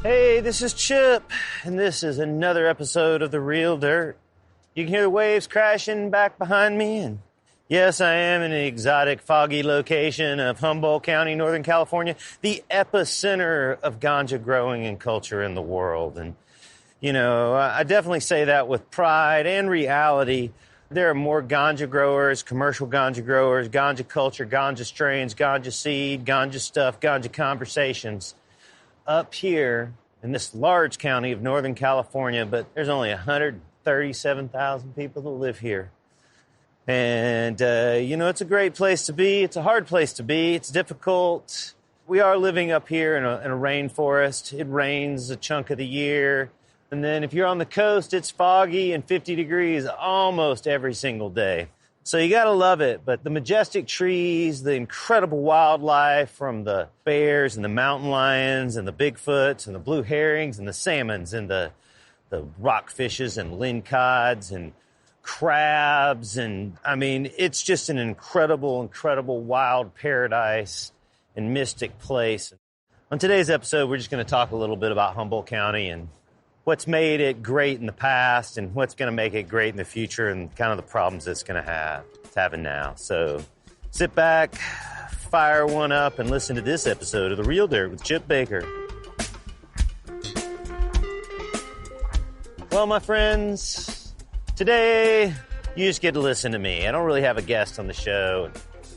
Hey, this is Chip, and this is another episode of The Real Dirt. You can hear the waves crashing back behind me, and yes, I am in the exotic, foggy location of Humboldt County, Northern California, the epicenter of ganja growing and culture in the world. And, you know, I definitely say that with pride and reality. There are more ganja growers, commercial ganja growers, ganja culture, ganja strains, ganja seed, ganja stuff, ganja conversations up here in this large county of Northern California, but there's only 137,000 people that live here. And, you know, it's a great place to be. It's a hard place to be. It's difficult. We are living up here in a rainforest. It rains a chunk of the year. And then if you're on the coast, it's foggy and 50 degrees almost every single day. So you got to love it. But the majestic trees, the incredible wildlife from the bears and the mountain lions and the Bigfoots and the blue herrings and the salmons and the rockfishes and lingcods and crabs. And I mean, it's just an incredible, incredible wild paradise and mystic place. On today's episode, we're just going to talk a little bit about Humboldt County and what's made it great in the past and what's going to make it great in the future and kind of the problems it's going to have. It's having now. So sit back, fire one up, and listen to this episode of The Real Dirt with Chip Baker. Well, my friends, today you just get to listen to me. I don't really have a guest on the show.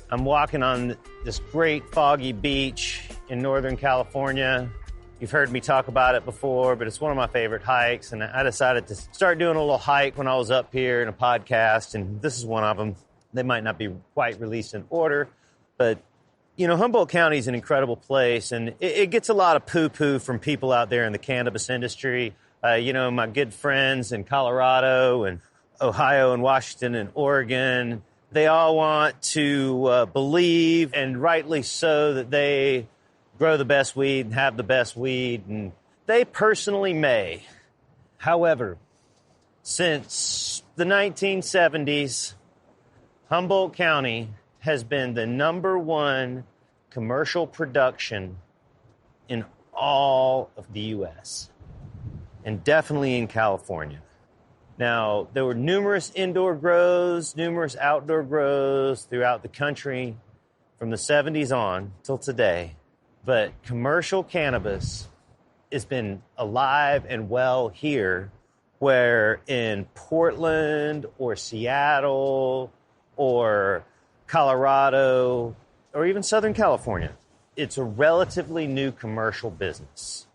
I'm walking on this great foggy beach in Northern California. You've heard me talk about it before, but it's one of my favorite hikes, and I decided to start doing a little hike when I was up here in a podcast, and this is one of them. They might not be quite released in order, but, you know, Humboldt County is an incredible place, and it gets a lot of poo-poo from people out there in the cannabis industry. You know, my good friends in Colorado and Ohio and Washington and Oregon, they all want to believe, and rightly so, that they grow the best weed and have the best weed, and they personally may. However, since the 1970s, Humboldt County has been the number one commercial production in all of the U.S., and definitely in California. Now, there were numerous indoor grows, numerous outdoor grows throughout the country from the 70s on till today. But commercial cannabis has been alive and well here, where in Portland or Seattle or Colorado or even Southern California, it's a relatively new commercial business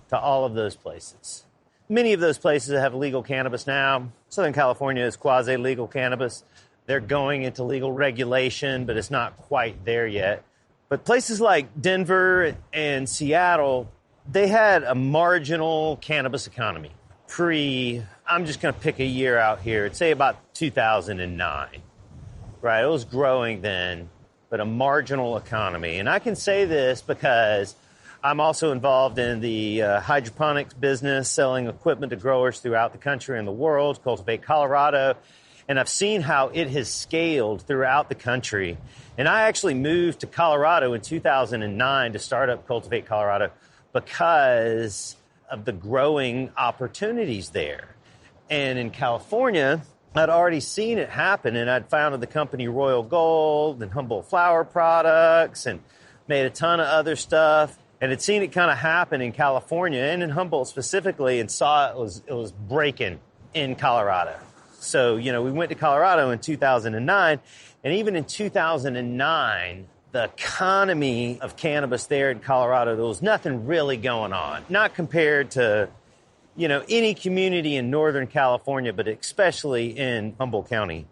to all of those places. Many of those places have legal cannabis now. Southern California is quasi-legal cannabis. They're going into legal regulation, but it's not quite there yet. But places like Denver and Seattle, they had a marginal cannabis economy. I'm just going to pick a year out here. I'd say about 2009, right? It was growing then, but a marginal economy. And I can say this because I'm also involved in the hydroponics business, selling equipment to growers throughout the country and the world, Cultivate Colorado. And I've seen how it has scaled throughout the country. And I actually moved to Colorado in 2009 to start up Cultivate Colorado because of the growing opportunities there. And in California, I'd already seen it happen, and I'd founded the company Royal Gold and Humboldt Flower Products and made a ton of other stuff. And had seen it kind of happen in California and in Humboldt specifically, and saw it was breaking in Colorado. So, you know, we went to Colorado in 2009, and even in 2009, the economy of cannabis there in Colorado, there was nothing really going on. Not compared to, you know, any community in Northern California, but especially in Humboldt County.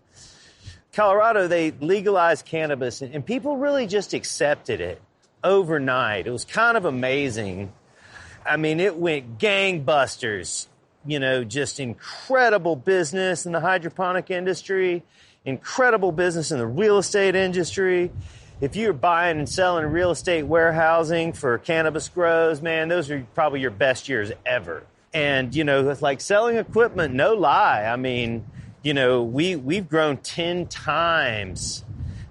Colorado, they legalized cannabis, and people really just accepted it overnight. It was kind of amazing. I mean, it went gangbusters. You know, just incredible business in the hydroponic industry, incredible business in the real estate industry. If you're buying and selling real estate warehousing for cannabis grows, man, those are probably your best years ever. And, you know, it's like selling equipment, no lie. I mean, you know, we've grown 10 times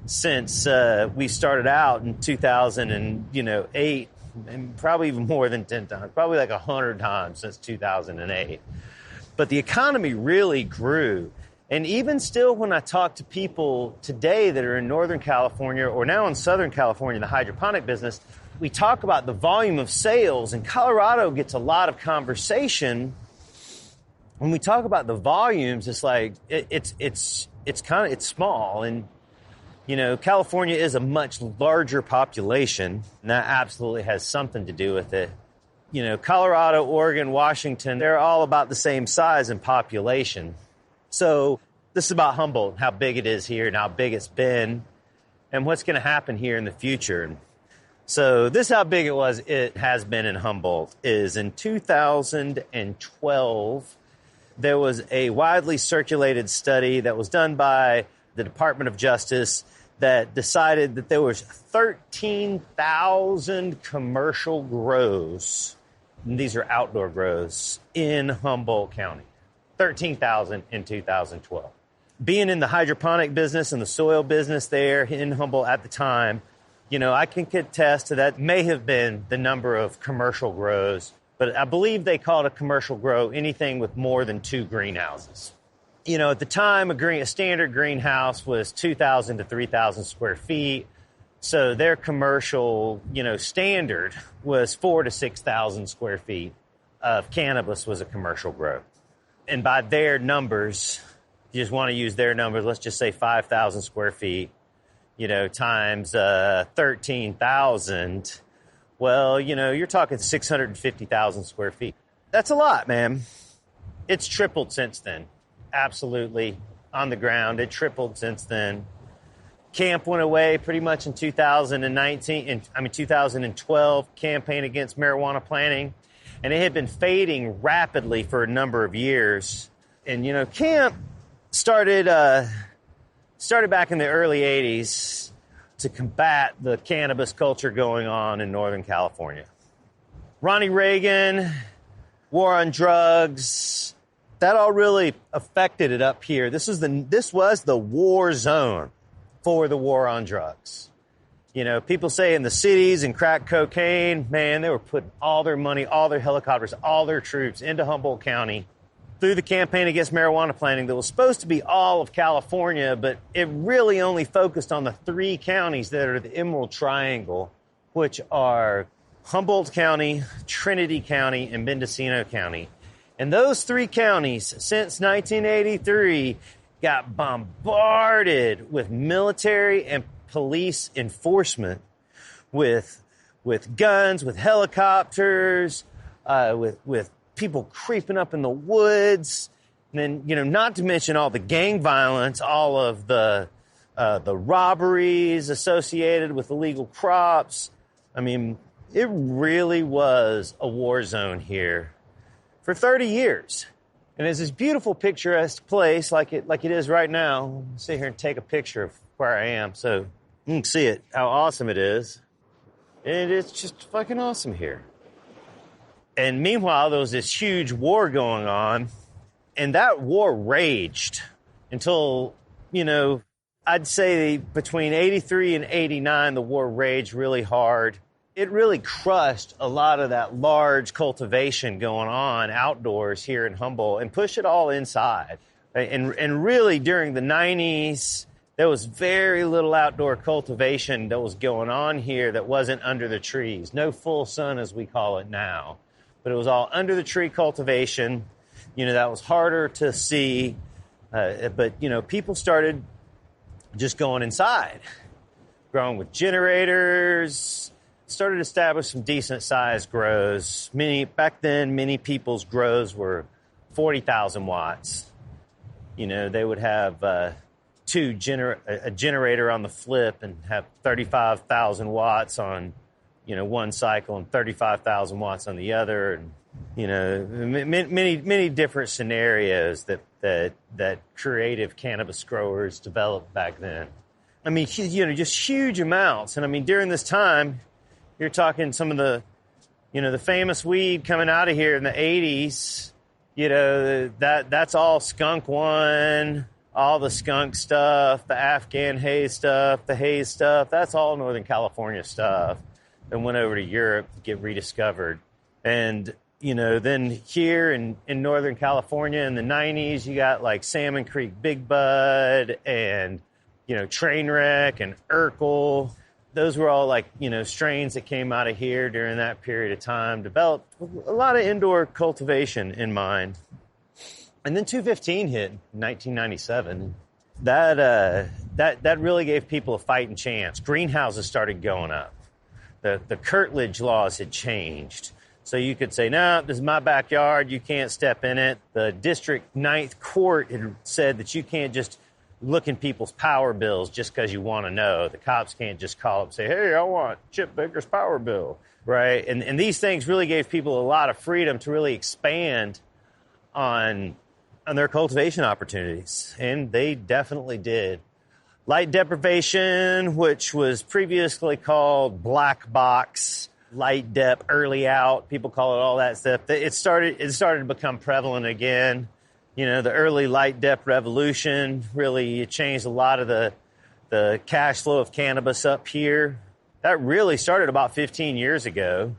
since we started out in 2008, and probably even more than 10 times, probably like 100 times since 2008. But the economy really grew. And even still, when I talk to people today that are in Northern California or now in Southern California, the hydroponic business, we talk about the volume of sales, and Colorado gets a lot of conversation. When we talk about the volumes, it's like it's small, and California is a much larger population, and that absolutely has something to do with it. Colorado, Oregon, Washington, they're all about the same size in population. So this is about Humboldt, how big it is here and how big it's been and what's going to happen here in the future. So this is how big it has been in Humboldt, is in 2012, there was a widely circulated study that was done by the Department of Justice that decided that there was 13,000 commercial grows, and these are outdoor grows, in Humboldt County. 13,000 in 2012. Being in the hydroponic business and the soil business there in Humboldt at the time, I can attest to that. May have been the number of commercial grows, but I believe they called a commercial grow anything with more than 2 greenhouses. At the time, a standard greenhouse was 2,000 to 3,000 square feet. So their commercial, standard was 4,000 to 6,000 square feet of cannabis was a commercial grow. And by their numbers, you just want to use their numbers, let's just say 5,000 square feet, times 13,000. Well, you're talking 650,000 square feet. That's a lot, man. It's tripled since then. Absolutely. On the ground. It tripled since then. Camp went away pretty much in 2012, campaign against marijuana planting. And it had been fading rapidly for a number of years. And, camp started back in the early 80s to combat the cannabis culture going on in Northern California. Ronnie Reagan, war on drugs, that all really affected it up here. This was the war zone for the war on drugs. People say in the cities and crack cocaine, man, they were putting all their money, all their helicopters, all their troops into Humboldt County through the campaign against marijuana planting that was supposed to be all of California, but it really only focused on the 3 counties that are the Emerald Triangle, which are Humboldt County, Trinity County, and Mendocino County. And those 3 counties, since 1983, got bombarded with military and police enforcement, with guns, with helicopters, with people creeping up in the woods, and then not to mention all the gang violence, all of the robberies associated with illegal crops. I mean, it really was a war zone here for 30 years. And it's this beautiful, picturesque place like it is right now. I'll sit here and take a picture of where I am so you can see it, how awesome it is. And it's just fucking awesome here. And meanwhile, there was this huge war going on, and that war raged until, I'd say between 83 and 89, the war raged really hard. It really crushed a lot of that large cultivation going on outdoors here in Humboldt and pushed it all inside. And really during the 90s, there was very little outdoor cultivation that was going on here that wasn't under the trees. No full sun, as we call it now. But it was all under the tree cultivation. That was harder to see. But people started just going inside, growing with generators, started to establish some decent sized grows. Back then, many people's grows were 40,000 watts. They would have a generator on the flip and have 35,000 watts on, one cycle and 35,000 watts on the other. And, many different scenarios that creative cannabis growers developed back then. I mean, just huge amounts. And I mean, during this time, you're talking some of the, the famous weed coming out of here in the 80s, that's all Skunk One, all the skunk stuff, the Afghan haze stuff, the haze stuff, that's all Northern California stuff. and went over to Europe to get rediscovered. And, then here in Northern California in the 90s, you got like Salmon Creek Big Bud and, Trainwreck and Urkel. Those were all like, strains that came out of here during that period of time, developed a lot of indoor cultivation in mind. And then 215 hit in 1997. That really gave people a fighting chance. Greenhouses started going up. The curtilage laws had changed. So you could say, no, this is my backyard. You can't step in it. The district ninth court had said that you can't just look in people's power bills just because you want to know. The cops can't just call up and say, hey, I want Chip Baker's power bill, right? And these things really gave people a lot of freedom to really expand on their cultivation opportunities, and they definitely did. Light deprivation, which was previously called black box, light dep, early out, people call it all that stuff. It started to become prevalent again. The early light dep revolution really changed a lot of the cash flow of cannabis up here. That really started about 15 years ago.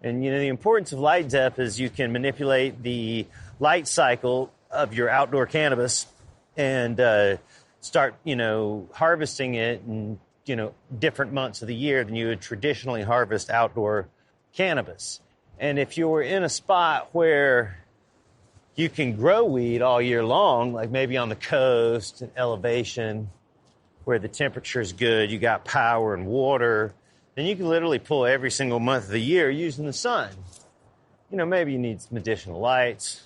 And, the importance of light dep is you can manipulate the light cycle of your outdoor cannabis and start, harvesting it in, different months of the year than you would traditionally harvest outdoor cannabis. And if you were in a spot where you can grow weed all year long, like maybe on the coast and elevation where the temperature is good, you got power and water, then you can literally pull every single month of the year using the sun. Maybe you need some additional lights,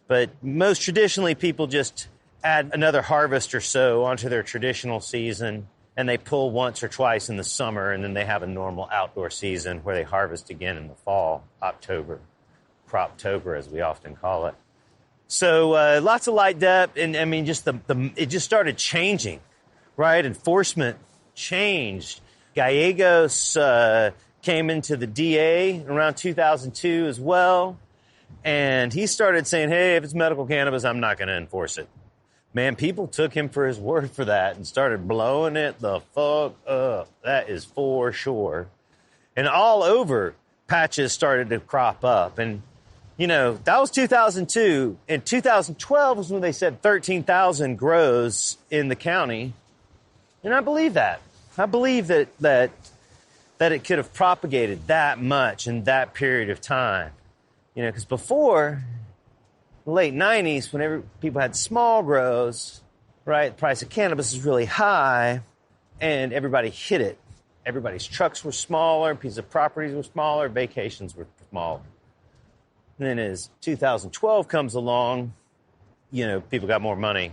but most traditionally people just add another harvest or so onto their traditional season, and they pull once or twice in the summer, and then they have a normal outdoor season where they harvest again in the fall, October, Croptober as we often call it. So lots of light dep, and I mean, just it just started changing, right? Enforcement changed. Gallegos came into the DA around 2002 as well, and he started saying, hey, if it's medical cannabis, I'm not going to enforce it. Man, people took him for his word for that and started blowing it the fuck up. That is for sure. And all over, patches started to crop up. And, that was 2002. And 2012 was when they said 13,000 grows in the county. And I believe that. I believe that it could have propagated that much in that period of time. Because before the late 90s, whenever people had small grows, right, the price of cannabis is really high, and everybody hit it. Everybody's trucks were smaller, pieces of properties were smaller, vacations were smaller. And then as 2012 comes along, people got more money.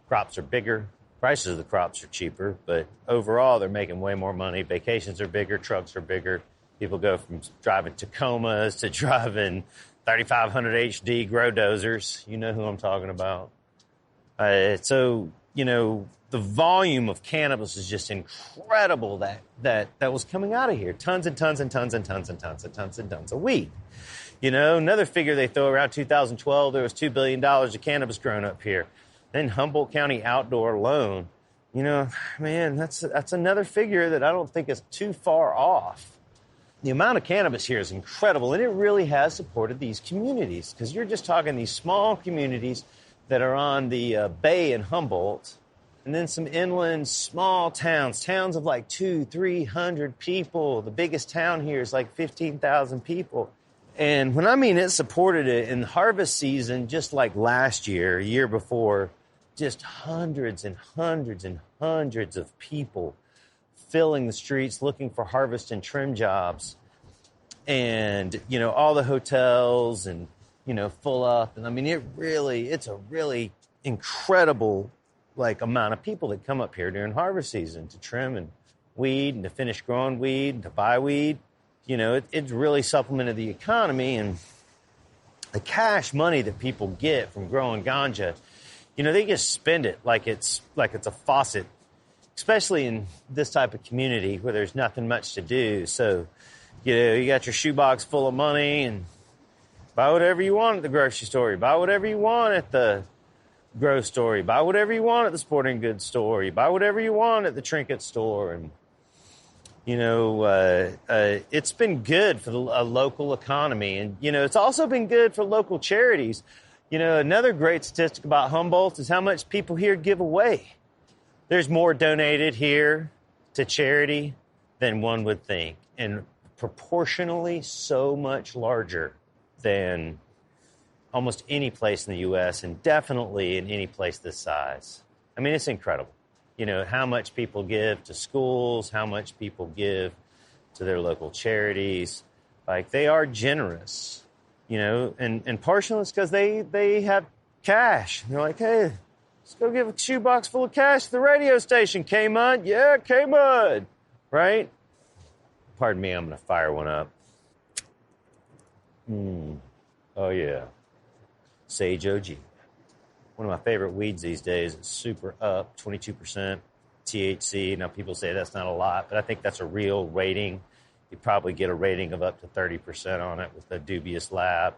Crops are bigger. Prices of the crops are cheaper, but overall they're making way more money. Vacations are bigger, trucks are bigger. People go from driving Tacomas to driving 3500 HD grow dozers. You know who I'm talking about. So, the volume of cannabis is just incredible that was coming out of here. Tons and tons and tons and tons and tons and tons and tons of weed. Another figure they throw around 2012, there was $2 billion of cannabis grown up here. Then Humboldt County outdoor alone, man, that's another figure that I don't think is too far off. The amount of cannabis here is incredible, and it really has supported these communities, because you're just talking these small communities that are on the bay in Humboldt, and then some inland small towns of like 200-300 people. The biggest town here is like 15,000 people. And when I mean it supported it in harvest season, just like last year, a year before, just hundreds and hundreds and hundreds of people filling the streets looking for harvest and trim jobs. And, all the hotels and, full up. And I mean, it's a really incredible, amount of people that come up here during harvest season to trim and weed and to finish growing weed and to buy weed. It's really supplemented the economy, and the cash money that people get from growing ganja, they just spend it like it's a faucet, especially in this type of community where there's nothing much to do. So, you got your shoebox full of money and buy whatever you want at the grocery store. You buy whatever you want at the grow store. You buy whatever you want at the sporting goods store. You buy whatever you want at the trinket store. And It's been good for the local economy. And, it's also been good for local charities. Another great statistic about Humboldt is how much people here give away. There's more donated here to charity than one would think, and proportionally so much larger than almost any place in the U.S. and definitely in any place this size. I mean, it's incredible. How much people give to schools, how much people give to their local charities. Like, they are generous, and partially it's because they have cash. They're like, hey, let's go give a shoebox full of cash to the radio station, K-Mud. Yeah, K-Mud. Right? Pardon me, I'm going to fire one up. Oh, yeah. Sage OG. One of my favorite weeds these days. It's super up, 22% THC. Now, people say that's not a lot, but I think that's a real rating. You probably get a rating of up to 30% on it with a dubious lab.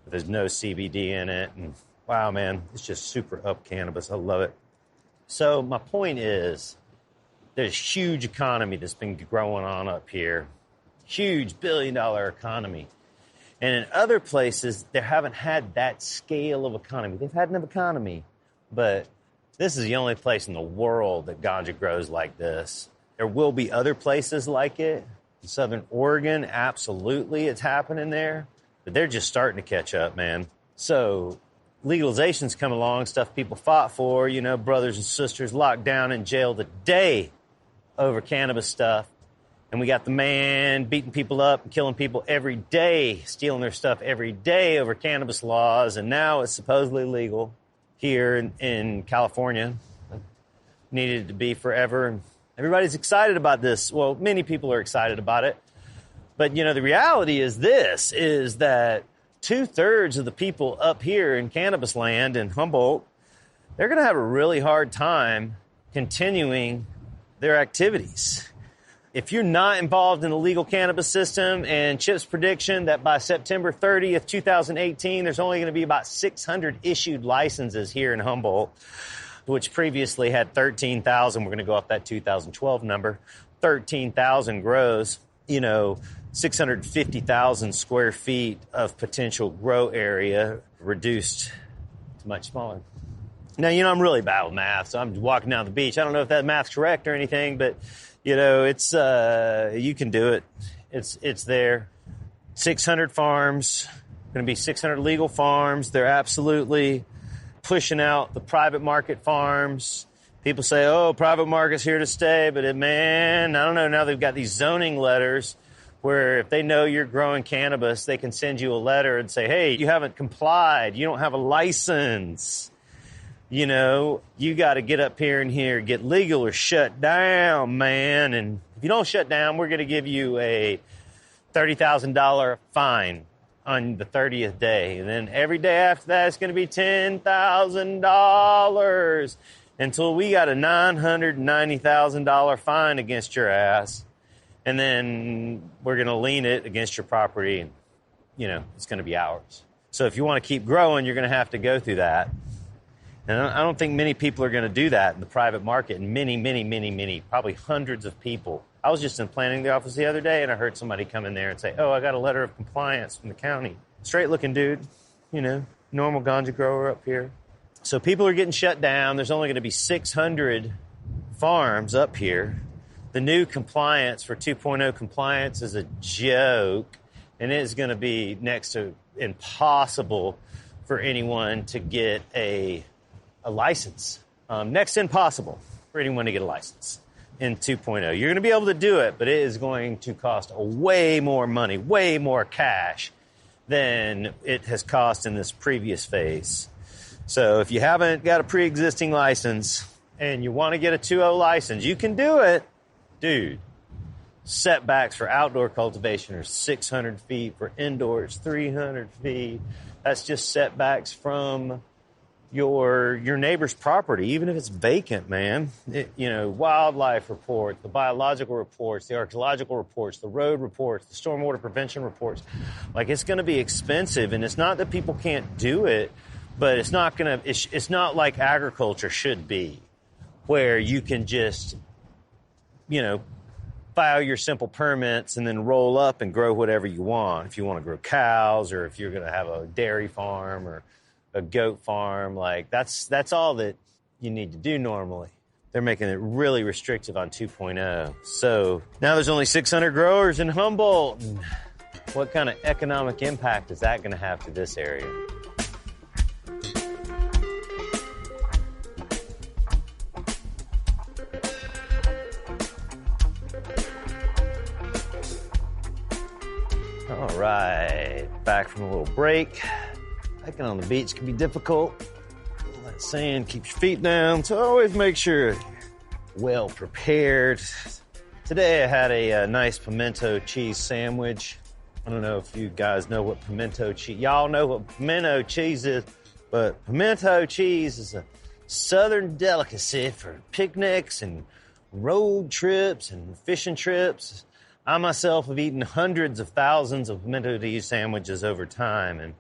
But there's no CBD in it. And wow, man, it's just super up cannabis. I love it. So my point is, there's a huge economy that's been growing on up here. Huge billion-dollar economy. And in other places, they haven't had that scale of economy. They've had an economy, but this is the only place in the world that ganja grows like this. There will be other places like it. In Southern Oregon, absolutely, it's happening there. But they're just starting to catch up, man. So legalization's come along, stuff people fought for, brothers and sisters locked down in jail today over cannabis stuff. And we got the man beating people up and killing people every day, stealing their stuff every day over cannabis laws. And now it's supposedly legal here in California. Needed to be forever. And everybody's excited about this. Well, many people are excited about it. But, the reality is this, is that 2/3 of the people up here in cannabis land in Humboldt, they're going to have a really hard time continuing their activities. If you're not involved in the legal cannabis system, and Chip's prediction that by September 30th, 2018, there's only going to be about 600 issued licenses here in Humboldt, which previously had 13,000. We're going to go off that 2012 number. 13,000 grows, 650,000 square feet of potential grow area, reduced to much smaller. Now, I'm really bad with math, so I'm walking down the beach. I don't know if that math's correct or anything, but it's you can do it. It's there. 600 farms, going to be 600 legal farms. They're absolutely pushing out the private market farms. People say, oh, private market's here to stay, but man, I don't know. Now they've got these zoning letters where if they know you're growing cannabis, they can send you a letter and say, hey, you haven't complied. You don't have a license. You got to get up here and get legal or shut down, man. And if you don't shut down, we're going to give you a $30,000 fine on the 30th day. And then every day after that, it's going to be $10,000 until we got a $990,000 fine against your ass. And then we're going to lien it against your property. And, it's going to be ours. So if you want to keep growing, you're going to have to go through that. And I don't think many people are going to do that in the private market. And many, probably hundreds of people. I was just in planning the office the other day, and I heard somebody come in there and say, oh, I got a letter of compliance from the county. Straight-looking dude, normal ganja grower up here. So people are getting shut down. There's only going to be 600 farms up here. The new compliance for 2.0 compliance is a joke, and it is going to be next to impossible for anyone to get a license. Next to impossible for anyone to get a license in 2.0. You're going to be able to do it, but it is going to cost way more money, way more cash than it has cost in this previous phase. So if you haven't got a pre-existing license and you want to get a 2.0 license, you can do it. Dude, setbacks for outdoor cultivation are 600 feet. For indoors, 300 feet. That's just setbacks from your neighbor's property, even if it's vacant, man. Wildlife reports, the biological reports, the archaeological reports, the road reports, the stormwater prevention reports. Like, it's going to be expensive, and it's not that people can't do it, but it's not like agriculture should be, where you can just, file your simple permits and then roll up and grow whatever you want. If you want to grow cows, or if you're going to have a dairy farm or a goat farm, like that's all that you need to do normally. They're making it really restrictive on 2.0. So now there's only 600 growers in Humboldt. And what kind of economic impact is that going to have to this area? All right, back from a little break. Hiking on the beach can be difficult. All that sand keeps your feet down, so always make sure you're well prepared. Today I had a nice pimento cheese sandwich. I don't know if you guys know what pimento cheese, y'all know what pimento cheese is, but pimento cheese is a southern delicacy for picnics and road trips and fishing trips. I myself have eaten hundreds of thousands of pimento cheese sandwiches over time, and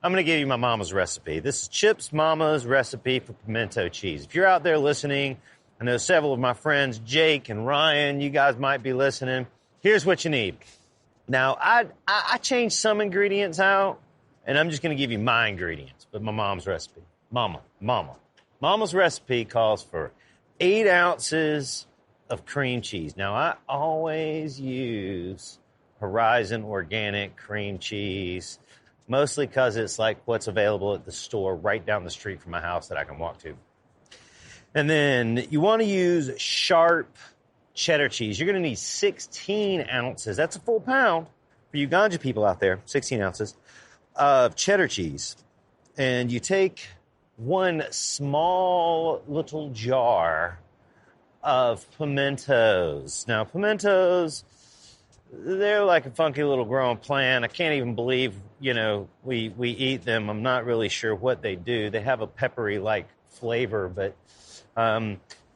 I'm going to give you my mama's recipe. This is Chip's mama's recipe for pimento cheese. If you're out there listening, I know several of my friends, Jake and Ryan, you guys might be listening. Here's what you need. Now, I changed some ingredients out, and I'm just going to give you my ingredients, but my mom's recipe. Mama's recipe calls for 8 ounces of cream cheese. Now, I always use Horizon organic cream cheese, mostly because it's like what's available at the store right down the street from my house that I can walk to. And then you want to use sharp cheddar cheese. You're going to need 16 ounces. That's a full pound for you ganja people out there, 16 ounces of cheddar cheese. And you take one small little jar of pimentos. Now, pimentos, they're like a funky little growing plant. I can't even believe, we eat them. I'm not really sure what they do. They have a peppery-like flavor, but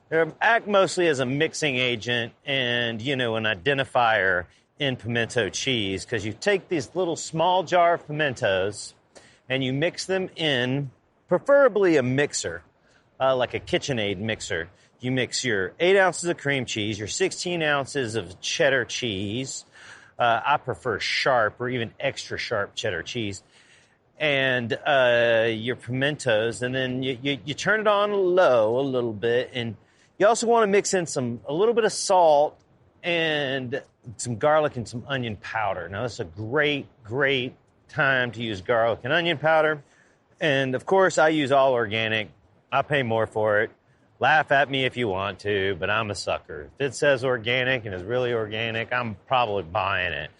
they act mostly as a mixing agent and, an identifier in pimento cheese, because you take these little small jar of pimentos and you mix them in, preferably a mixer, like a KitchenAid mixer. You mix your 8 ounces of cream cheese, your 16 ounces of cheddar cheese. I prefer sharp or even extra sharp cheddar cheese. And your pimentos, and then you turn it on low a little bit, and you also want to mix in a little bit of salt and some garlic and some onion powder. Now, this is a great time to use garlic and onion powder. And, of course, I use all organic. I pay more for it. Laugh at me if you want to, but I'm a sucker. If it says organic and is really organic, I'm probably buying it.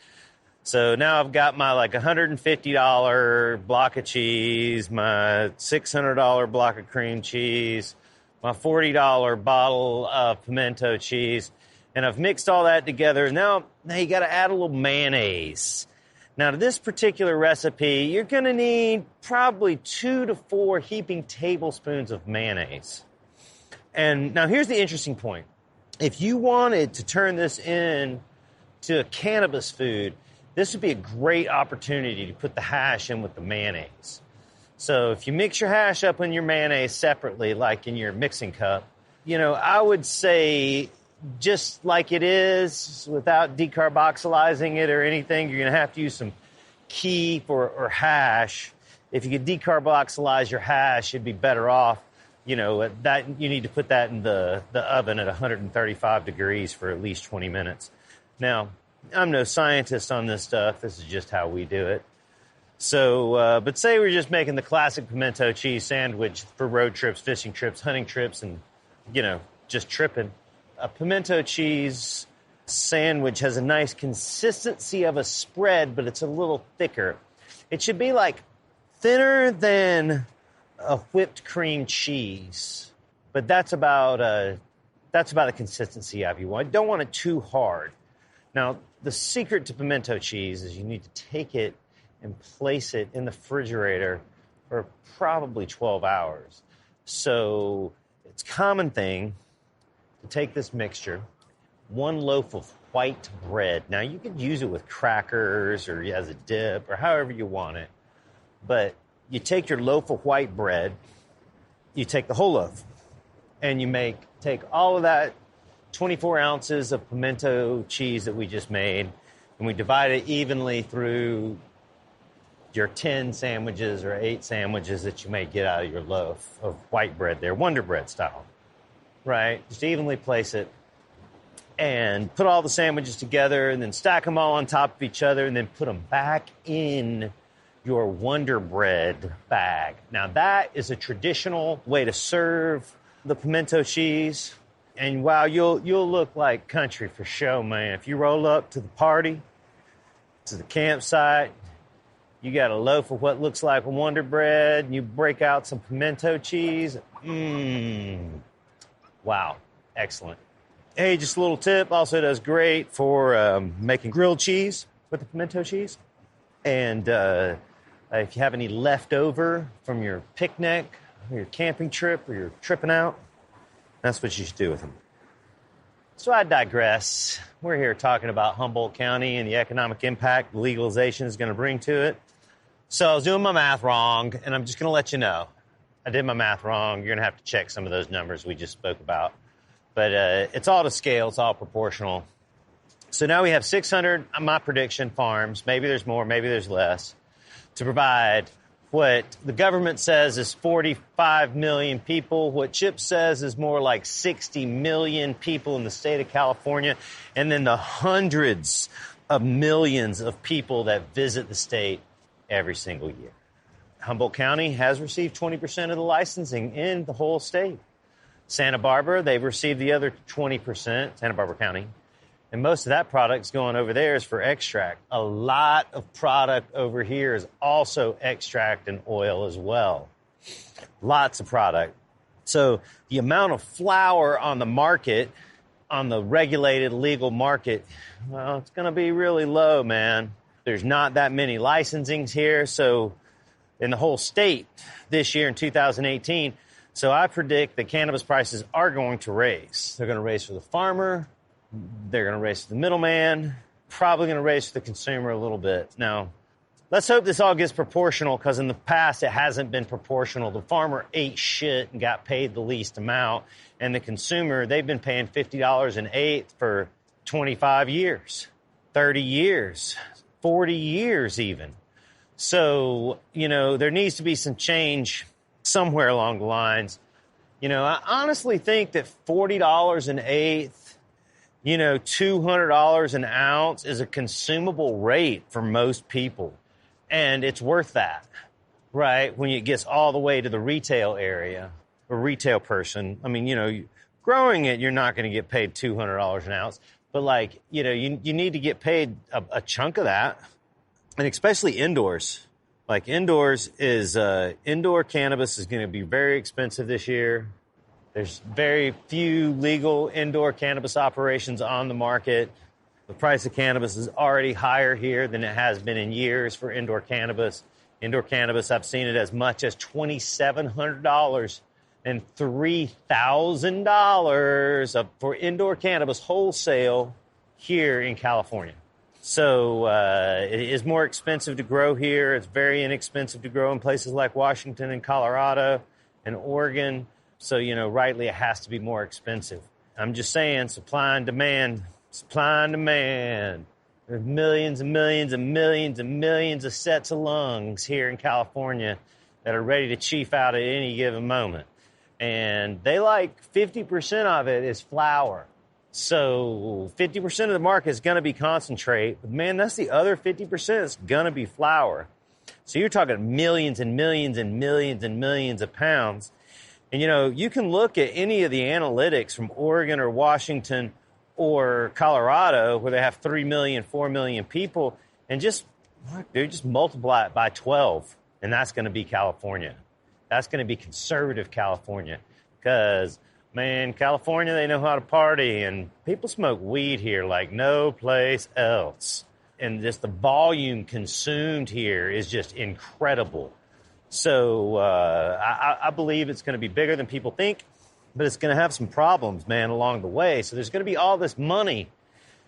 So now I've got my $150 block of cheese, my $600 block of cream cheese, my $40 bottle of pimento cheese, and I've mixed all that together. Now you got to add a little mayonnaise. Now, to this particular recipe, you're going to need probably 2 to 4 heaping tablespoons of mayonnaise. And now here's the interesting point. If you wanted to turn this in to a cannabis food, this would be a great opportunity to put the hash in with the mayonnaise. So if you mix your hash up in your mayonnaise separately, like in your mixing cup, I would say just like it is, without decarboxylizing it or anything, you're going to have to use some keef or hash. If you could decarboxylize your hash, you'd be better off. That you need to put that in the oven at 135 degrees for at least 20 minutes. Now, I'm no scientist on this stuff. This is just how we do it. So, but say we're just making the classic pimento cheese sandwich for road trips, fishing trips, hunting trips, and, just tripping. A pimento cheese sandwich has a nice consistency of a spread, but it's a little thicker. It should be thinner than a whipped cream cheese, but that's about the consistency of you want. Don't want it too hard. Now, the secret to pimento cheese is you need to take it and place it in the refrigerator for probably 12 hours. So it's a common thing to take this mixture, 1 loaf of white bread. Now, you could use it with crackers or as a dip or however you want it, but you take your loaf of white bread, you take the whole loaf, and you take all of that 24 ounces of pimento cheese that we just made, and we divide it evenly through your 10 sandwiches or 8 sandwiches that you may get out of your loaf of white bread there, Wonder Bread style, right? Just evenly place it and put all the sandwiches together and then stack them all on top of each other and then put them back in your Wonder Bread bag. Now, that is a traditional way to serve the pimento cheese. And wow, you'll look like country for show, man. If you roll up to the party, to the campsite, you got a loaf of what looks like a Wonder Bread, and you break out some pimento cheese. Wow, excellent. Hey, just a little tip, also does great for making grilled cheese with the pimento cheese. And if you have any leftover from your picnic or your camping trip or you're tripping out, that's what you should do with them. So I digress. We're here talking about Humboldt County and the economic impact legalization is going to bring to it. So I was doing my math wrong, and I'm just going to let you know. I did my math wrong. You're going to have to check some of those numbers we just spoke about. But it's all to scale. It's all proportional. So now we have 600, my prediction, farms. Maybe there's more, maybe there's less, to provide what the government says is 45 million people. What Chip says is more like 60 million people in the state of California. And then the hundreds of millions of people that visit the state every single year. Humboldt County has received 20% of the licensing in the whole state. Santa Barbara, they've received the other 20%, Santa Barbara County. And most of that product's going over there is for extract. A lot of product over here is also extract and oil as well. Lots of product. So the amount of flower on the market, on the regulated legal market, well, it's going to be really low, man. There's not that many licensings here. So in the whole state this year in 2018, so I predict that cannabis prices are going to raise. They're going to raise for the farmer. They're going to raise for the middleman, probably going to raise for the consumer a little bit. Now, let's hope this all gets proportional, because in the past it hasn't been proportional. The farmer ate shit and got paid the least amount, and the consumer, they've been paying $50 an eighth for 25 years, 30 years, 40 years even. So, there needs to be some change somewhere along the lines. I honestly think that $40 an eighth, $200 an ounce is a consumable rate for most people. And it's worth that, right? When it gets all the way to the retail area, a retail person. I mean, growing it, you're not going to get paid $200 an ounce. But you need to get paid a chunk of that. And especially indoors. Indoor cannabis is going to be very expensive this year. There's very few legal indoor cannabis operations on the market. The price of cannabis is already higher here than it has been in years for indoor cannabis. Indoor cannabis, I've seen it as much as $2,700 and $3,000 for indoor cannabis wholesale here in California. So it is more expensive to grow here. It's very inexpensive to grow in places like Washington and Colorado and Oregon. So, rightly, it has to be more expensive. I'm just saying, supply and demand. There's millions and millions and millions and millions of sets of lungs here in California that are ready to chief out at any given moment. And 50% of it is flower. So 50% of the market is going to be concentrate. But, man, that's the other 50% is going to be flower. So you're talking millions and millions and millions and millions of pounds. And, you can look at any of the analytics from Oregon or Washington or Colorado where they have 3 million, 4 million people and just multiply it by 12. And that's going to be California. That's going to be conservative California because, man, California, they know how to party and people smoke weed here like no place else. And just the volume consumed here is just incredible. So I believe it's going to be bigger than people think, but it's going to have some problems, man, along the way. So there's going to be all this money.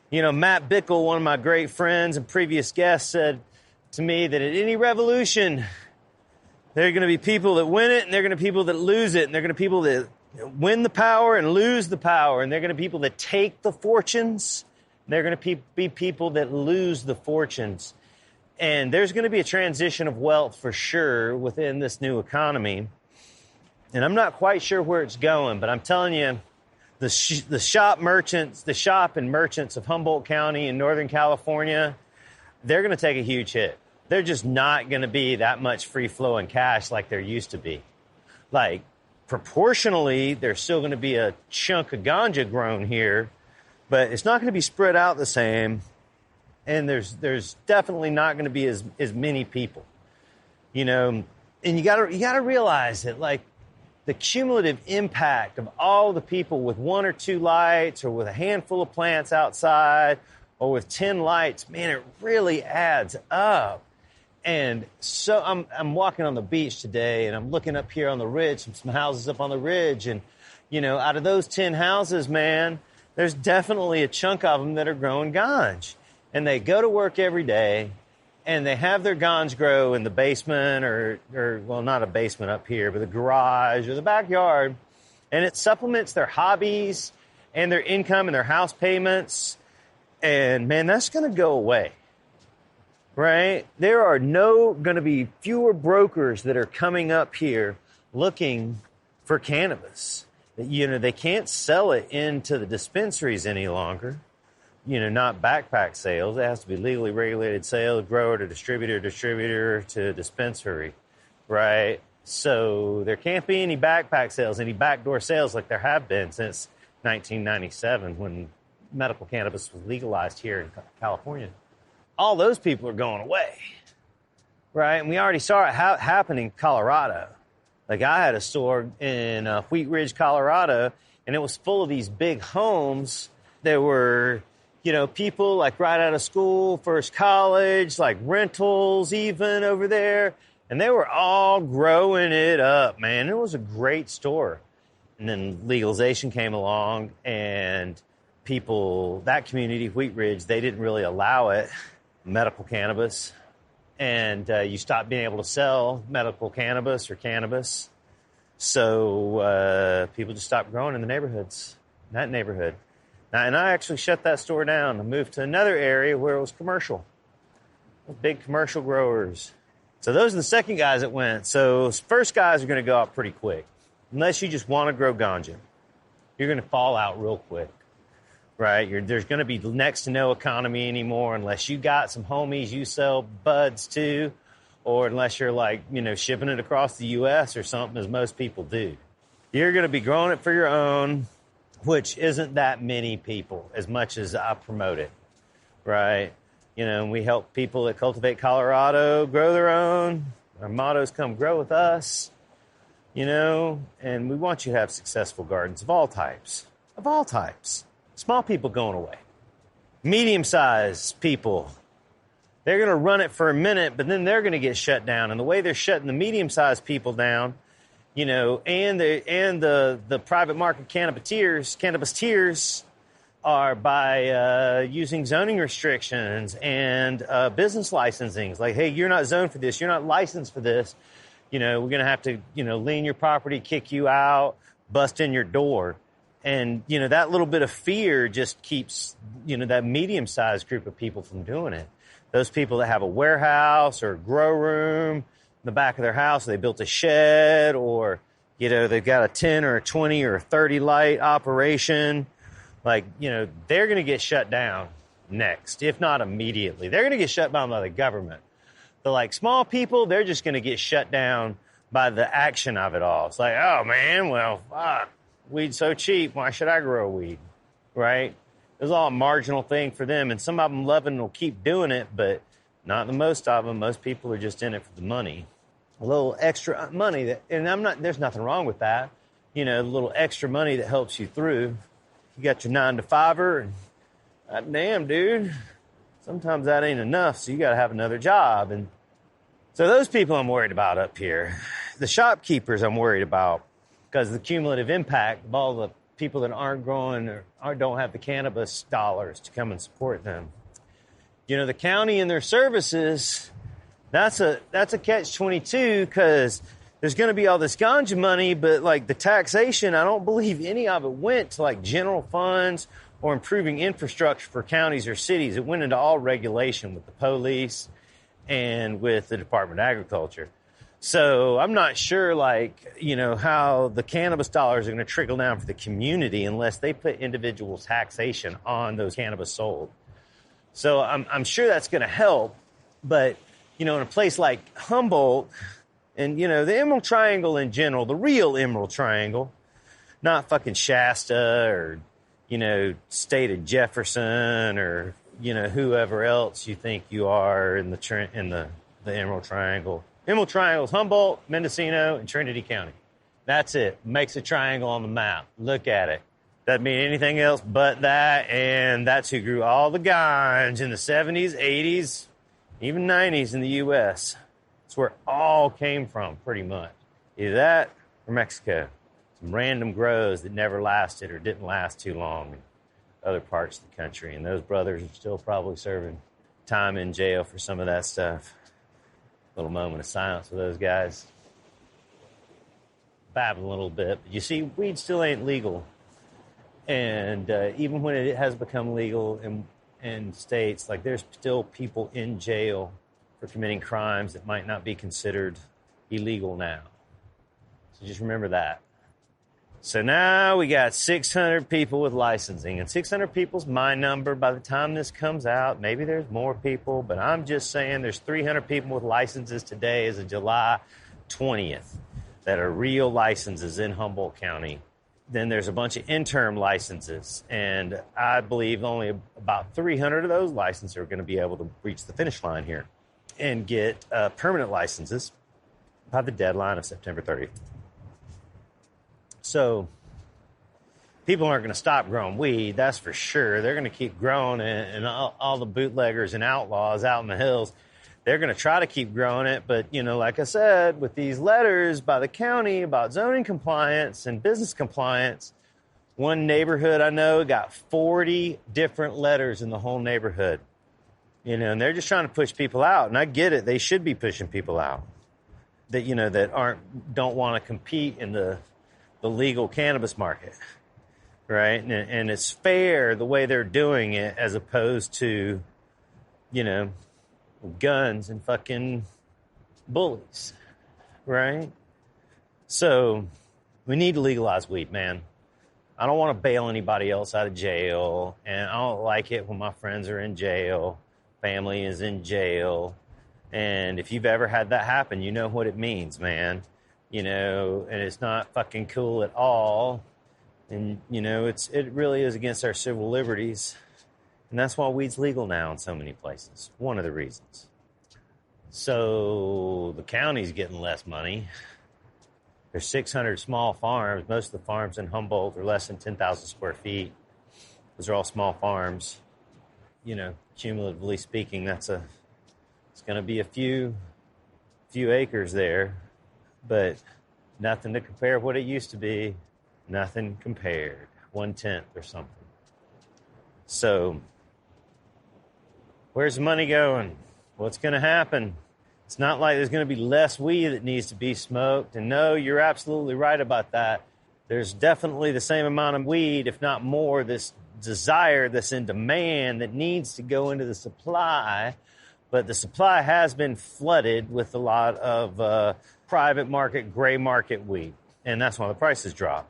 Matt Bickle, one of my great friends and previous guests, said to me that at any revolution, there are going to be people that win it and there are going to be people that lose it. And there are going to be people that win the power and lose the power. And they're going to be people that take the fortunes. They're going to be people that lose the fortunes. And there's going to be a transition of wealth for sure within this new economy. And I'm not quite sure where it's going, but I'm telling you, the shop and merchants of Humboldt County in Northern California, they're going to take a huge hit. They're just not going to be that much free-flowing cash like there used to be. Like, proportionally, there's still going to be a chunk of ganja grown here, but it's not going to be spread out the same, and there's definitely not going to be as many people, you know. And you gotta realize that, like, the cumulative impact of all the people with 1 or 2 lights, or with a handful of plants outside, or with 10 lights, man, it really adds up. And so I'm walking on the beach today, and I'm looking up here on the ridge, some houses up on the ridge, and, you know, out of those 10 houses, man, there's definitely a chunk of them that are growing ganj. And they go to work every day, and they have their ganj grow in the basement or well, not a basement up here, but the garage or the backyard. And it supplements their hobbies and their income and their house payments. And, man, that's going to go away, right? There are going to be fewer brokers that are coming up here looking for cannabis. You know, they can't sell it into the dispensaries any longer. You know, not backpack sales. It has to be legally regulated sales, grower to distributor to dispensary, right? So there can't be any backpack sales, any backdoor sales like there have been since 1997 when medical cannabis was legalized here in California. All those people are going away, right? And we already saw it happen in Colorado. Like, I had a store in Wheat Ridge, Colorado, and it was full of these big homes. There were, you know, people like right out of school, first college, like rentals even over there. And they were all growing it up, man. It was a great store. And then legalization came along, and people, that community, Wheat Ridge, they didn't really allow it, medical cannabis. And you stopped being able to sell medical cannabis or cannabis. So people just stopped growing in the neighborhoods, that neighborhood. And I actually shut that store down and moved to another area where it was commercial, big commercial growers. So those are the second guys that went. So first guys are going to go out pretty quick. Unless you just want to grow ganja, you're going to fall out real quick, right? There's going to be next to no economy anymore unless you got some homies you sell buds to, or unless you're, like, you know, shipping it across the U.S. or something, as most people do. You're going to be growing it for your own, which isn't that many people as much as I promote it, right? You know, we help people that cultivate Colorado grow their own. Our motto is come grow with us, you know, and we want you to have successful gardens of all types, Small people going away. Medium-sized people, they're going to run it for a minute, but then they're going to get shut down. And the way they're shutting the medium-sized people down, you know, and the private market cannabis tiers are by using zoning restrictions and business licensings. Like, hey, you're not zoned for this. You're not licensed for this. You know, we're going to have to, you know, lien your property, kick you out, bust in your door. And, you know, that little bit of fear just keeps, you know, that medium-sized group of people from doing it. Those people that have a warehouse or a grow room in the back of their house, they built a shed, or, you know, they've got a 10 or a 20 or a 30 light operation. Like, you know, they're going to get shut down next, if not immediately. They're going to get shut down by the government. The, like, small people, they're just going to get shut down by the action of it all. It's like, oh, man, well, fuck. Weed's so cheap, why should I grow weed, right? It's all a marginal thing for them, and some of them love it and will keep doing it, but not the most of them. Most people are just in it for the money. A little extra money, there's nothing wrong with that. You know, a little extra money that helps you through. You got your 9-to-5er, and God damn, dude, sometimes that ain't enough, so you got to have another job. And so those people I'm worried about up here. The shopkeepers I'm worried about, because the cumulative impact of all the people that aren't growing or don't have the cannabis dollars to come and support them. You know, the county and their services, that's a catch-22, because there's going to be all this ganja money, but like the taxation, I don't believe any of it went to like general funds or improving infrastructure for counties or cities. It went into all regulation with the police and with the Department of Agriculture. So I'm not sure, like, you know, how the cannabis dollars are going to trickle down for the community unless they put individual taxation on those cannabis sold. So I'm sure that's going to help. But, you know, in a place like Humboldt and, you know, the Emerald Triangle in general, the real Emerald Triangle, not fucking Shasta or, you know, state of Jefferson or, you know, whoever else you think you are in the Emerald Triangle. Emerald Triangle is Humboldt, Mendocino, and Trinity County. That's it. Makes a triangle on the map. Look at it. Doesn't mean anything else but that, and that's who grew all the ganj in the 70s, 80s, even 90s in the U.S. It's where it all came from, pretty much. Either that or Mexico. Some random grows that never lasted or didn't last too long in other parts of the country, and those brothers are still probably serving time in jail for some of that stuff. Little moment of silence for those guys. Babbling a little bit. But you see, weed still ain't legal. And even when it has become legal in states, like there's still people in jail for committing crimes that might not be considered illegal now. So just remember that. So now we got 600 people with licensing, and 600 people's my number. By the time this comes out, maybe there's more people, but I'm just saying there's 300 people with licenses today as of July 20th that are real licenses in Humboldt County. Then there's a bunch of interim licenses, and I believe only about 300 of those licenses are going to be able to reach the finish line here and get permanent licenses by the deadline of September 30th. So people aren't going to stop growing weed, that's for sure. They're going to keep growing it, and all the bootleggers and outlaws out in the hills, they're going to try to keep growing it. But, you know, like I said, with these letters by the county about zoning compliance and business compliance, one neighborhood I know got 40 different letters in the whole neighborhood. You know, and they're just trying to push people out. And I get it. They should be pushing people out that, you know, that don't want to compete in the legal cannabis market, right? And it's fair the way they're doing it as opposed to, you know, guns and fucking bullies, right? So we need to legalize weed, man. I don't want to bail anybody else out of jail, and I don't like it when my friends are in jail, family is in jail, and if you've ever had that happen, you know what it means, man. You know, and it's not fucking cool at all. And, you know, it really is against our civil liberties. And that's why weed's legal now in so many places. One of the reasons. So the county's getting less money. There's 600 small farms. Most of the farms in Humboldt are less than 10,000 square feet. Those are all small farms. You know, cumulatively speaking, it's going to be a few acres there. But nothing to compare what it used to be. Nothing compared. 1/10 or something. So, where's the money going? What's going to happen? It's not like there's going to be less weed that needs to be smoked. And no, you're absolutely right about that. There's definitely the same amount of weed, if not more, this desire that's in demand that needs to go into the supply. But the supply has been flooded with a lot of private market, gray market weed. And that's why the prices drop.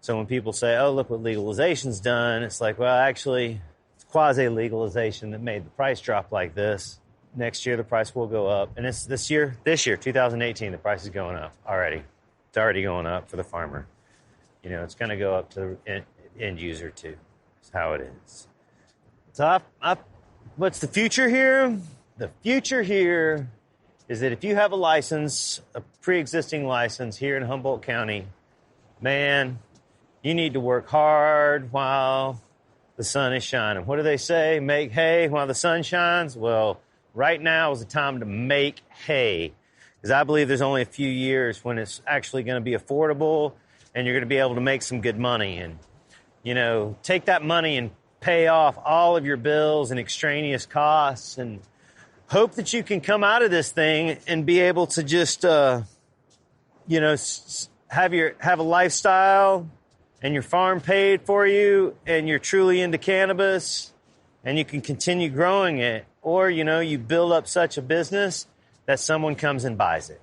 So when people say, oh, look what legalization's done, it's like, well, actually, it's quasi-legalization that made the price drop like this. Next year, the price will go up. And it's this year, 2018, the price is going up already. It's already going up for the farmer. You know, it's going to go up to the end user, too. That's how it is. So what's the future here? The future here is that if you have a license, a pre-existing license here in Humboldt County, man, you need to work hard while the sun is shining. What do they say? Make hay while the sun shines? Well, right now is the time to make hay, because I believe there's only a few years when it's actually going to be affordable and you're going to be able to make some good money. And, you know, take that money and pay off all of your bills and extraneous costs and hope that you can come out of this thing and be able to just, have a lifestyle and your farm paid for you and you're truly into cannabis and you can continue growing it, or, you build up such a business that someone comes and buys it.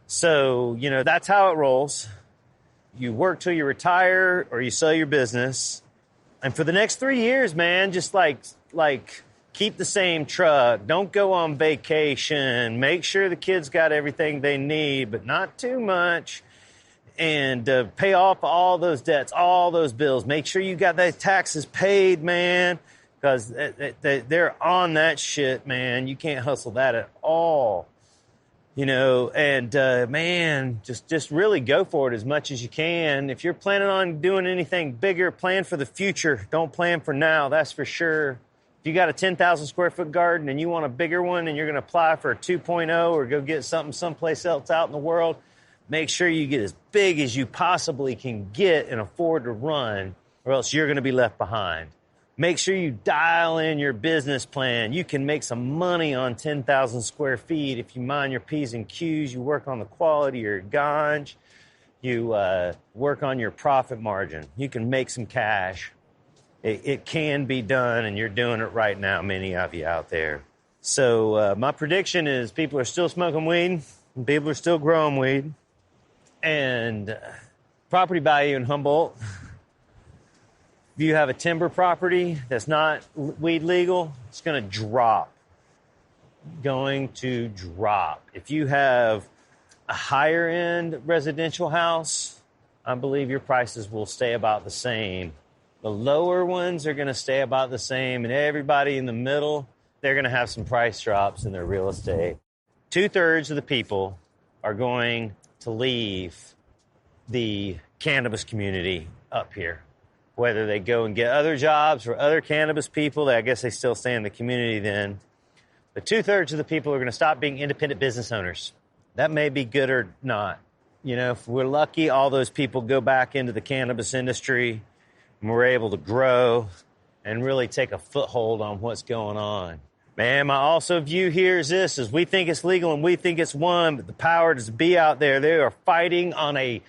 So, that's how it rolls. You work till you retire or you sell your business. And for the next 3 years, man, just like keep the same truck. Don't go on vacation. Make sure the kids got everything they need, but not too much. And pay off all those debts, all those bills. Make sure you got those taxes paid, man, because they're on that shit, man. You can't hustle that at all. Man, just really go for it as much as you can. If you're planning on doing anything bigger, plan for the future. Don't plan for now, that's for sure. If you got a 10,000 square foot garden and you want a bigger one and you're going to apply for a 2.0 or go get something someplace else out in the world, make sure you get as big as you possibly can get and afford to run, or else you're going to be left behind. Make sure you dial in your business plan. You can make some money on 10,000 square feet if you mind your P's and Q's, you work on the quality of your ganj, you work on your profit margin. You can make some cash. It can be done, and you're doing it right now, many of you out there. So my prediction is people are still smoking weed, and people are still growing weed, and property value in Humboldt, if you have a timber property that's not weed legal, it's going to drop. If you have a higher end residential house, I believe your prices will stay about the same. The lower ones are going to stay about the same, and everybody in the middle, they're going to have some price drops in their real estate. 2/3 of the people are going to leave the cannabis community up here. Whether they go and get other jobs for other cannabis people, I guess they still stay in the community then. But 2/3 of the people are going to stop being independent business owners. That may be good or not. If we're lucky, all those people go back into the cannabis industry and we're able to grow and really take a foothold on what's going on. Man, my also view here is this, is we think it's legal and we think it's won, but the power to be out there, they are fighting on a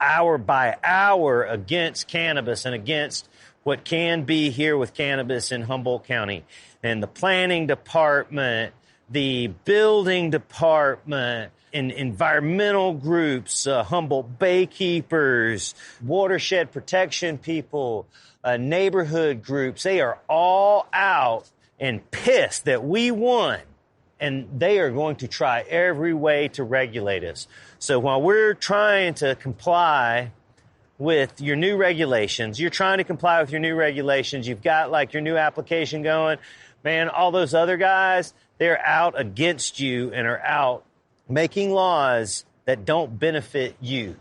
hour by hour against cannabis and against what can be here with cannabis in Humboldt County. And the planning department, the building department, and environmental groups, Humboldt Baykeepers, watershed protection people, neighborhood groups, they are all out and pissed that we won. And they are going to try every way to regulate us. So while we're trying to comply with your new regulations, you've got like your new application going, man, all those other guys, they're out against you and are out making laws that don't benefit you,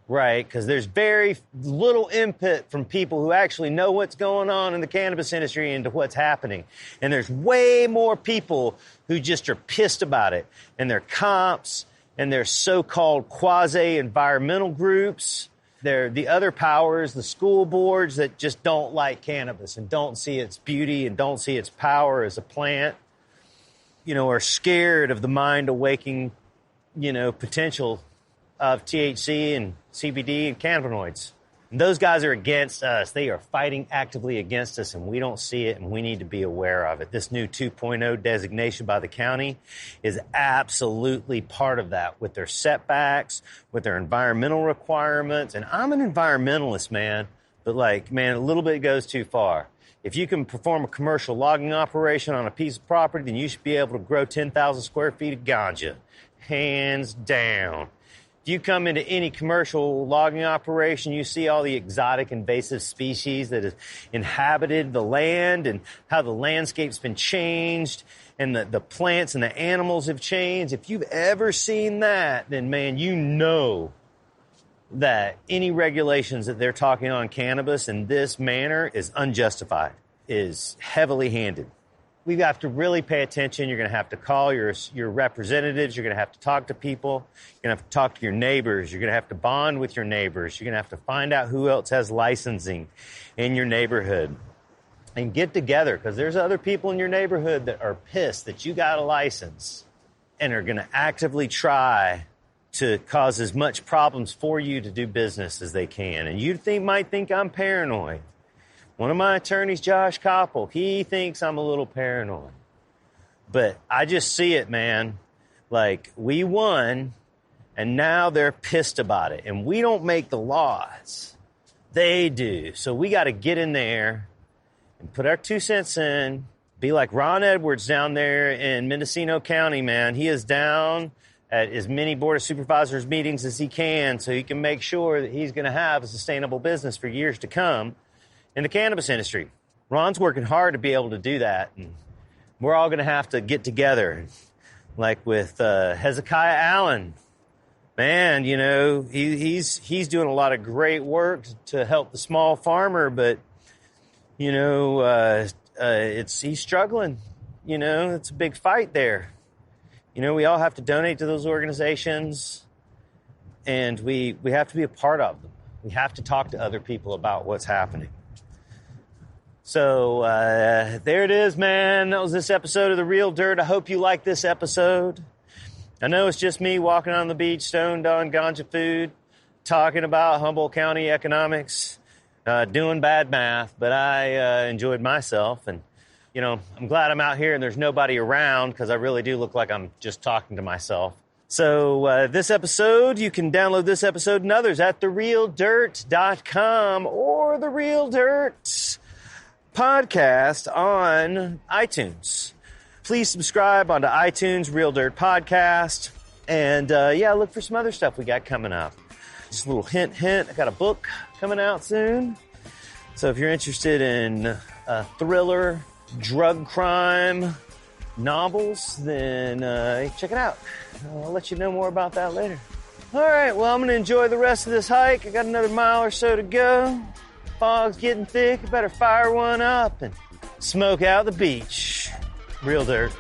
right? Because there's very little input from people who actually know what's going on in the cannabis industry into what's happening. And there's way more people who just are pissed about it. And they're comps and they're so-called quasi-environmental groups. They're the other powers, the school boards that just don't like cannabis and don't see its beauty and don't see its power as a plant, are scared of the mind-awakening, potential of THC and CBD and cannabinoids. And those guys are against us. They are fighting actively against us, and we don't see it, and we need to be aware of it. This new 2.0 designation by the county is absolutely part of that, with their setbacks, with their environmental requirements. And I'm an environmentalist, man, but a little bit goes too far. If you can perform a commercial logging operation on a piece of property, then you should be able to grow 10,000 square feet of ganja. Hands down. If you come into any commercial logging operation, you see all the exotic invasive species that have inhabited the land and how the landscape's been changed and the plants and the animals have changed. If you've ever seen that, then, man, that any regulations that they're talking on cannabis in this manner is unjustified, is heavily handed. We have to really pay attention. You're going to have to call your representatives. You're going to have to talk to people. You're going to have to talk to your neighbors. You're going to have to bond with your neighbors. You're going to have to find out who else has licensing in your neighborhood and get together, because there's other people in your neighborhood that are pissed that you got a license and are going to actively try to cause as much problems for you to do business as they can. And you might think I'm paranoid. One of my attorneys, Josh Koppel, he thinks I'm a little paranoid. But I just see it, man. Like, we won, and now they're pissed about it. And we don't make the laws. They do. So we got to get in there and put our 2 cents in. Be like Ron Edwards down there in Mendocino County, man. He is down at as many Board of Supervisors meetings as he can so he can make sure that he's going to have a sustainable business for years to come in the cannabis industry. Ron's working hard to be able to do that. And we're all going to have to get together, like with Hezekiah Allen. Man, you know, he's doing a lot of great work to help the small farmer, but, you know, he's struggling. You know, it's a big fight there. You know, we all have to donate to those organizations, and we have to be a part of them. We have to talk to other people about what's happening. So there it is, man. That was this episode of The Real Dirt. I hope you like this episode. I know it's just me walking on the beach, stoned on ganja food, talking about Humboldt County economics, doing bad math, but I enjoyed myself. And, you know, I'm glad I'm out here and there's nobody around because I really do look like I'm just talking to myself. So this episode, you can download this episode and others at therealdirt.com or The Real Dirt podcast on iTunes. Please subscribe onto iTunes, Real Dirt Podcast. And look for some other stuff we got coming up. Just a little hint, I got a book coming out soon. So if you're interested in thriller, drug crime novels, then check it out. I'll let you know more about that later. All right, well, I'm going to enjoy the rest of this hike. I got another mile or so to go. Fog's getting thick. I better fire one up and smoke out the beach. Real Dirt.